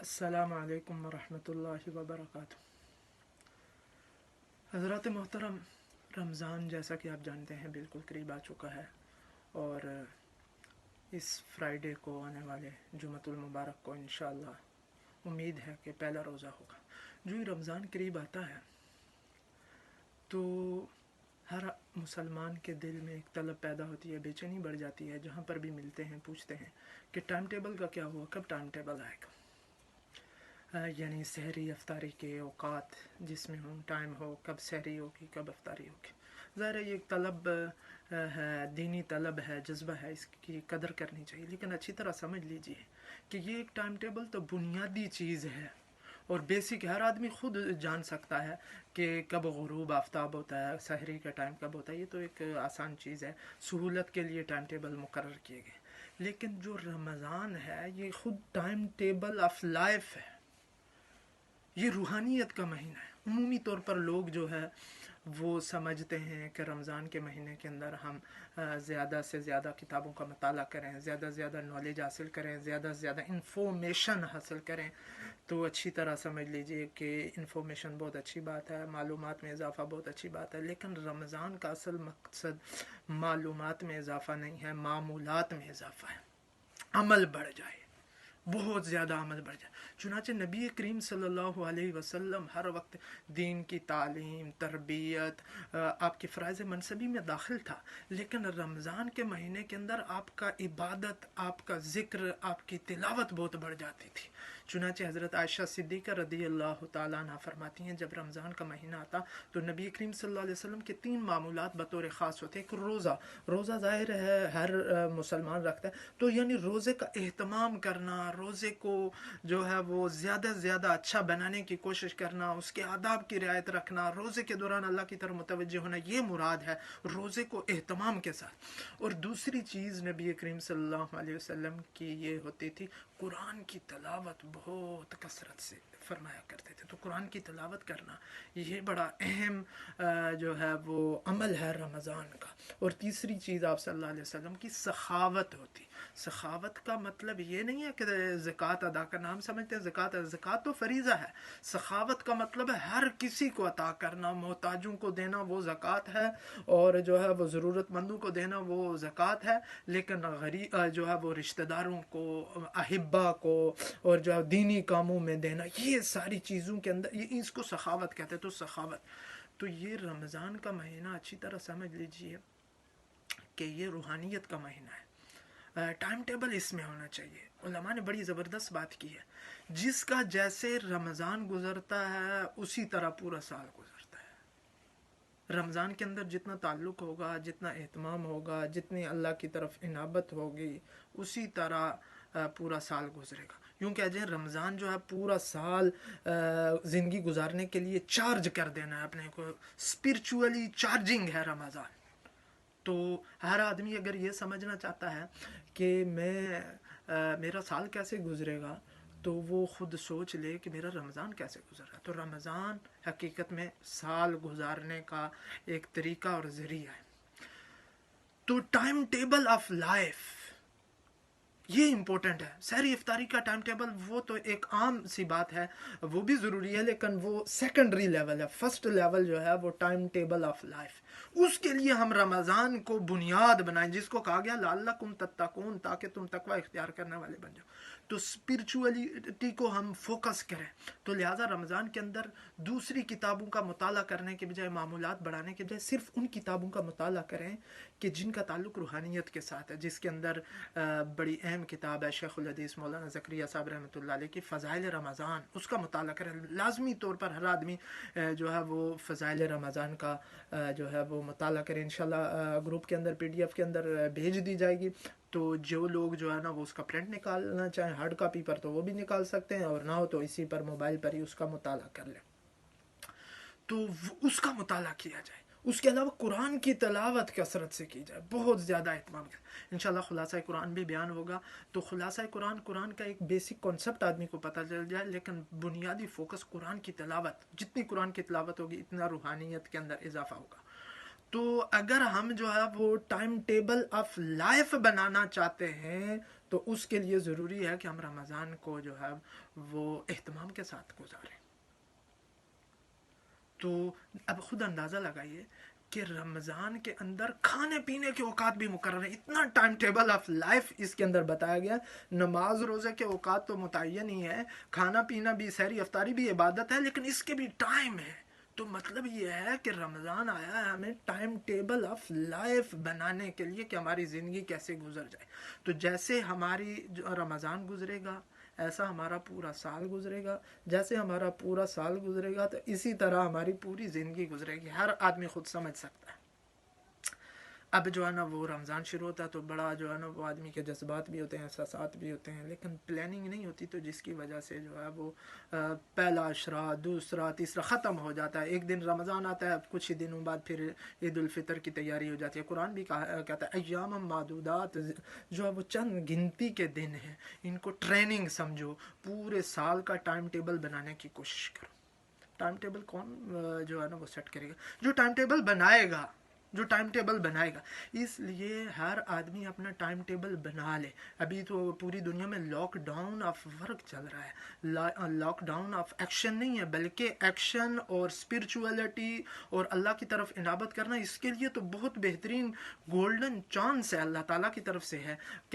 السلام علیکم ورحمۃ اللہ وبرکاتہ۔ حضرات محترم، رمضان جیسا کہ آپ جانتے ہیں بالکل قریب آ چکا ہے، اور اس فرائیڈے کو آنے والے جمعۃ المبارک کو انشاءاللہ امید ہے کہ پہلا روزہ ہوگا۔ جو ہی رمضان قریب آتا ہے تو ہر مسلمان کے دل میں ایک طلب پیدا ہوتی ہے، بے چینی بڑھ جاتی ہے۔ جہاں پر بھی ملتے ہیں پوچھتے ہیں کہ ٹائم ٹیبل کا کیا ہوا، کب ٹائم ٹیبل آئے گا، یعنی سحری افطاری کے اوقات جس میں ٹائم ہو، کب سحری ہوگی کب افطاری ہوگی۔ ظاہر ہے یہ ایک طلب ہے، دینی طلب ہے، جذبہ ہے، اس کی قدر کرنی چاہیے، لیکن اچھی طرح سمجھ لیجئے کہ یہ ایک ٹائم ٹیبل تو بنیادی چیز ہے اور بیسک ہر آدمی خود جان سکتا ہے کہ کب غروب آفتاب ہوتا ہے، سحری کا ٹائم کب ہوتا ہے۔ یہ تو ایک آسان چیز ہے، سہولت کے لیے ٹائم ٹیبل مقرر کیے گئے۔ لیکن جو رمضان ہے یہ خود ٹائم ٹیبل آف لائف ہے، یہ روحانیت کا مہینہ ہے۔ عمومی طور پر لوگ جو ہے وہ سمجھتے ہیں کہ رمضان کے مہینے کے اندر ہم زیادہ سے زیادہ کتابوں کا مطالعہ کریں، زیادہ سے زیادہ نالج حاصل کریں، زیادہ سے زیادہ انفارمیشن حاصل کریں۔ تو اچھی طرح سمجھ لیجئے کہ انفارمیشن بہت اچھی بات ہے، معلومات میں اضافہ بہت اچھی بات ہے، لیکن رمضان کا اصل مقصد معلومات میں اضافہ نہیں ہے، معمولات میں اضافہ ہے، عمل بڑھ جائے، بہت زیادہ عمل بڑھ جائے۔ چنانچہ نبی کریم صلی اللہ علیہ وسلم ہر وقت دین کی تعلیم، تربیت، آپ کے فرائض منصبی میں داخل تھا، لیکن رمضان کے مہینے کے اندر آپ کا عبادت، آپ کا ذکر، آپ کی تلاوت بہت بڑھ جاتی تھی۔ چنانچہ حضرت عائشہ صدیقہ رضی اللہ تعالیٰ عنہ فرماتی ہیں جب رمضان کا مہینہ آتا تو نبی کریم صلی اللہ علیہ وسلم کے 3 معمولات بطور خاص ہوتے۔ ایک روزہ ظاہر ہے ہر مسلمان رکھتا ہے، تو یعنی روزے کا اہتمام کرنا، روزے کو جو ہے وہ زیادہ سے زیادہ اچھا بنانے کی کوشش کرنا، اس کے آداب کی رعایت رکھنا، روزے کے دوران اللہ کی طرف متوجہ ہونا، یہ مراد ہے روزے کو اہتمام کے ساتھ۔ اور دوسری چیز نبی کریم صلی اللہ علیہ وسلم کی یہ ہوتی تھی، قرآن کی تلاوت بہت کثرت سے فرمایا کرتے تھے۔ تو قرآن کی تلاوت کرنا یہ بڑا اہم جو ہے وہ عمل ہے رمضان کا۔ اور تیسری چیز آپ صلی اللہ علیہ وسلم کی سخاوت ہوتی۔ سخاوت کا مطلب یہ نہیں ہے کہ زکوٰۃ ادا کرنا، ہم سمجھتے ہیں زکوٰۃ تو فریضہ ہے۔ سخاوت کا مطلب ہے ہر کسی کو عطا کرنا، محتاجوں کو دینا وہ زکوٰۃ ہے، اور جو ہے وہ ضرورت مندوں کو دینا وہ زکوٰۃ ہے، لیکن غریب جو ہے وہ رشتہ داروں کو، احبا کو، اور جو ہے دینی کاموں میں دینا، یہ ساری چیزوں کے اندر یہ اس کو سخاوت کہتے ہیں۔ تو سخاوت، تو یہ رمضان کا مہینہ اچھی طرح سمجھ لیجئے کہ یہ روحانیت کا مہینہ ہے۔ ٹائم ٹیبل اس میں ہونا چاہیے۔ علماء نے بڑی زبردست بات کی ہے، جس کا جیسے رمضان گزرتا ہے اسی طرح پورا سال گزرتا ہے۔ رمضان کے اندر جتنا تعلق ہوگا، جتنا اہتمام ہوگا، جتنی اللہ کی طرف انابت ہوگی، اسی طرح پورا سال گزرے گا۔ یوں کہ جائے رمضان جو ہے پورا سال زندگی گزارنے کے لیے چارج کر دینا ہے اپنے کو، اسپرچولی چارجنگ ہے رمضان۔ تو ہر آدمی اگر یہ سمجھنا چاہتا ہے کہ میرا سال کیسے گزرے گا، تو وہ خود سوچ لے کہ میرا رمضان کیسے گزر رہا ہے۔ تو رمضان حقیقت میں سال گزارنے کا ایک طریقہ اور ذریعہ ہے۔ تو ٹائم ٹیبل آف لائف یہ امپورٹنٹ ہے۔ سحری افطاری کا ٹائم ٹیبل وہ تو ایک عام سی بات ہے، وہ بھی ضروری ہے، لیکن وہ سیکنڈری لیول ہے۔ فرسٹ لیول جو ہے وہ ٹائم ٹیبل آف لائف، اس کے لیے ہم رمضان کو بنیاد بنائیں، جس کو کہا گیا لعلکم تتقون، تاکہ تم تقوی اختیار کرنے والے بن جاؤ۔ تو اسپرچولیٹی کو ہم فوکس کریں۔ تو لہٰذا رمضان کے اندر دوسری کتابوں کا مطالعہ کرنے کے بجائے، معمولات بڑھانے کے بجائے، صرف ان کتابوں کا مطالعہ کریں کہ جن کا تعلق روحانیت کے ساتھ ہے، جس کے اندر بڑی اہم کتاب ہے شیخ الحدیث مولانا زکریا صاحب رحمۃ اللہ علیہ کی فضائل رمضان، اس کا مطالعہ کریں۔ لازمی طور پر ہر آدمی جو ہے وہ فضائل رمضان کا جو ہے وہ مطالعہ کریں۔ انشاءاللہ گروپ کے اندر PDF کے اندر بھیج دی جائے گی، تو جو لوگ جو ہے نا وہ اس کا پرنٹ نکالنا چاہیں ہارڈ کاپی پر تو وہ بھی نکال سکتے ہیں، اور نہ ہو تو اسی پر موبائل پر ہی اس کا مطالعہ کر لیں، تو اس کا مطالعہ کیا جائے۔ اس کے علاوہ قرآن کی تلاوت کثرت سے کی جائے، بہت زیادہ اہتمام کریں۔ انشاءاللہ خلاصہ قرآن بھی بیان ہوگا۔ تو خلاصہ قرآن کا ایک بیسک کانسیپٹ آدمی کو پتہ چل جائے، لیکن بنیادی فوکس قرآن کی تلاوت، جتنی قرآن کی تلاوت ہوگی اتنا روحانیت کے اندر اضافہ ہوگا۔ تو اگر ہم جو ہے وہ ٹائم ٹیبل آف لائف بنانا چاہتے ہیں تو اس کے لیے ضروری ہے کہ ہم رمضان کو جو ہے وہ اہتمام کے ساتھ گزاریں. تو اب خود اندازہ لگائیے کہ رمضان کے اندر کھانے پینے کے اوقات بھی مقرر ہیں. اتنا ٹائم ٹیبل آف لائف اس کے اندر بتایا گیا. نماز روزے کے اوقات تو متعین ہی ہے, کھانا پینا بھی, سحری افطاری بھی عبادت ہے, لیکن اس کے بھی ٹائم ہے. تو مطلب یہ ہے کہ رمضان آیا ہے ہمیں ٹائم ٹیبل آف لائف بنانے کے لیے کہ ہماری زندگی کیسے گزر جائے. تو جیسے ہماری رمضان گزرے گا ایسا ہمارا پورا سال گزرے گا, جیسے ہمارا پورا سال گزرے گا تو اسی طرح ہماری پوری زندگی گزرے گی. ہر آدمی خود سمجھ سکتا ہے. اب جو ہے نا وہ رمضان شروع ہوتا ہے تو بڑا جو ہے نا وہ آدمی کے جذبات بھی ہوتے ہیں, احساسات بھی ہوتے ہیں, لیکن پلاننگ نہیں ہوتی, تو جس کی وجہ سے جو ہے وہ پہلا عشرہ, دوسرا, تیسرا ختم ہو جاتا ہے. ایک دن رمضان آتا ہے, کچھ ہی دنوں بعد پھر عید الفطر کی تیاری ہو جاتی ہے. قرآن بھی کہتا ہے ایام معدودات, جو ہے وہ چند گنتی کے دن ہیں, ان کو ٹریننگ سمجھو, پورے سال کا ٹائم ٹیبل بنانے کی کوشش کرو. ٹائم ٹیبل کون جو ہے نا وہ سیٹ کرے گا؟ جو ٹائم ٹیبل بنائے گا, جو ٹائم ٹیبل بنائے گا. اس لیے ہر آدمی اپنا ٹائم ٹیبل بنا لے. ابھی تو پوری دنیا میں لاک ڈاؤن آف ورک چل رہا ہے, لاک ڈاؤن آف ایکشن نہیں ہے, بلکہ ایکشن اور اسپرچولیٹی اور اللہ کی طرف انابت کرنا, اس کے لیے تو بہت بہترین گولڈن چانس ہے اللہ تعالیٰ کی طرف سے ہے کہ